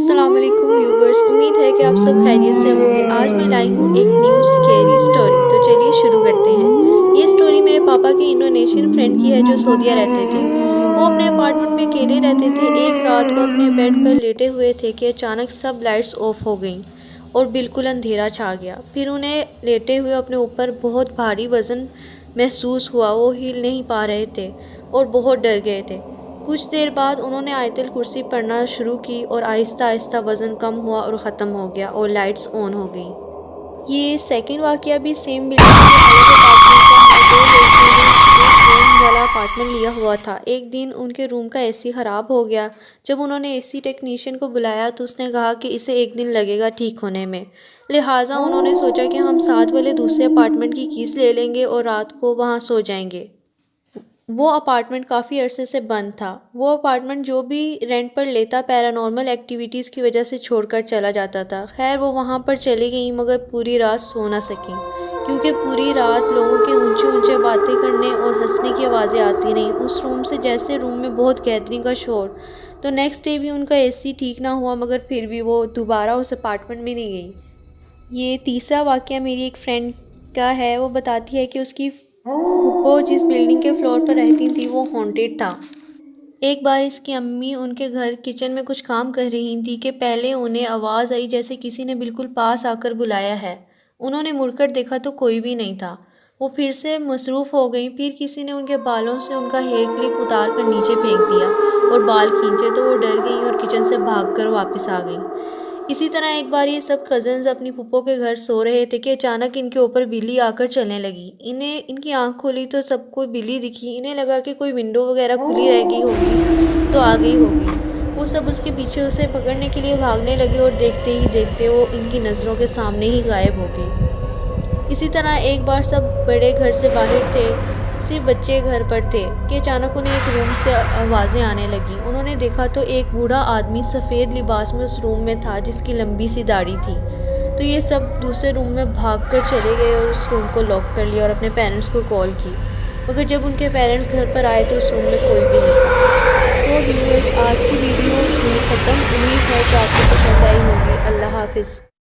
السلام علیکم ویورز، امید ہے کہ آپ سب خیریت سے ہوں گے۔ آج میں لائی ہوں ایک نیو سکیری سٹوری، تو چلیے شروع کرتے ہیں۔ یہ سٹوری میرے پاپا کے انڈونیشین فرینڈ کی ہے جو سعودیہ رہتے تھے۔ وہ اپنے اپارٹمنٹ میں اکیلے رہتے تھے۔ ایک رات وہ اپنے بیڈ پر لیٹے ہوئے تھے کہ اچانک سب لائٹس آف ہو گئیں اور بالکل اندھیرا چھا گیا۔ پھر انہیں لیٹے ہوئے اپنے اوپر بہت بھاری وزن محسوس ہوا۔ وہ ہل نہیں پا رہے تھے اور بہت ڈر گئے تھے۔ کچھ دیر بعد انہوں نے آیت الکرسی پڑھنا شروع کی اور آہستہ آہستہ وزن کم ہوا اور ختم ہو گیا اور لائٹس آن ہو گئیں۔ یہ سیکنڈ واقعہ بھی سیم بلڈنگ کے ایک روم والا اپارٹمنٹ لیا ہوا تھا۔ ایک دن ان کے روم کا اے سی خراب ہو گیا۔ جب انہوں نے اے سی ٹیکنیشین کو بلایا تو اس نے کہا کہ اسے ایک دن لگے گا ٹھیک ہونے میں، لہٰذا انہوں نے سوچا کہ ہم ساتھ والے دوسرے اپارٹمنٹ کی کیز لے لیں گے اور رات کو وہاں سو جائیں گے۔ وہ اپارٹمنٹ کافی عرصے سے بند تھا۔ وہ اپارٹمنٹ جو بھی رینٹ پر لیتا پیرانارمل ایکٹیویٹیز کی وجہ سے چھوڑ کر چلا جاتا تھا۔ خیر وہ وہاں پر چلی گئیں مگر پوری رات سو نہ سکیں کیونکہ پوری رات لوگوں کے اونچے اونچے باتیں کرنے اور ہنسنے کی آوازیں آتی رہیں اس روم سے، جیسے روم میں بہت گیدرنگ کا شور۔ تو نیکسٹ ڈے بھی ان کا اے سی ٹھیک نہ ہوا مگر پھر بھی وہ دوبارہ اس اپارٹمنٹ میں نہیں گئی۔ یہ تیسرا واقعہ میری ایک فرینڈ کا ہے۔ وہ بتاتی ہے کہ اس کی پھپھو جس بلڈنگ کے فلور پر رہتی تھی وہ ہانٹیڈ تھا۔ ایک بار اس کی امی ان کے گھر کچن میں کچھ کام کر رہی تھیں کہ پہلے انہیں آواز آئی جیسے کسی نے بالکل پاس آ کر بلایا ہے۔ انہوں نے مڑ کر دیکھا تو کوئی بھی نہیں تھا۔ وہ پھر سے مصروف ہو گئیں۔ پھر کسی نے ان کے بالوں سے ان کا ہیئر کلپ اتار کر نیچے پھینک دیا اور بال کھینچے تو وہ ڈر گئیں اور کچن سے بھاگ کر واپس آ گئیں۔ اسی طرح ایک بار یہ سب کزنز اپنی پھپھو کے گھر سو رہے تھے کہ اچانک ان کے اوپر بلی آ کر چلنے لگی۔ ان کی آنکھ کھولی تو سب کو بلی دکھی۔ انہیں لگا کہ کوئی ونڈو وغیرہ کھلی رہ گئی ہوگی تو آ گئی ہوگی۔ وہ سب اس کے پیچھے اسے پکڑنے کے لیے بھاگنے لگے اور دیکھتے ہی دیکھتے وہ ان کی نظروں کے سامنے ہی غائب ہو گئی۔ اسی طرح ایک بار سب بڑے گھر سے باہر تھے، صرف بچے گھر پر تھے کہ اچانک انہیں ایک روم سے آوازیں آنے لگیں۔ انہوں نے دیکھا تو ایک بوڑھا آدمی سفید لباس میں اس روم میں تھا جس کی لمبی سی داڑھی تھی۔ تو یہ سب دوسرے روم میں بھاگ کر چلے گئے اور اس روم کو لاک کر لیا اور اپنے پیرنٹس کو کال کی، مگر جب ان کے پیرنٹس گھر پر آئے تو اس روم میں کوئی بھی نہیں تھا۔ سو ویورز، آج کی ویڈیو یہیں ختم۔ امید ہے کہ آپ کو پسند آئی ہوگی۔ اللہ حافظ۔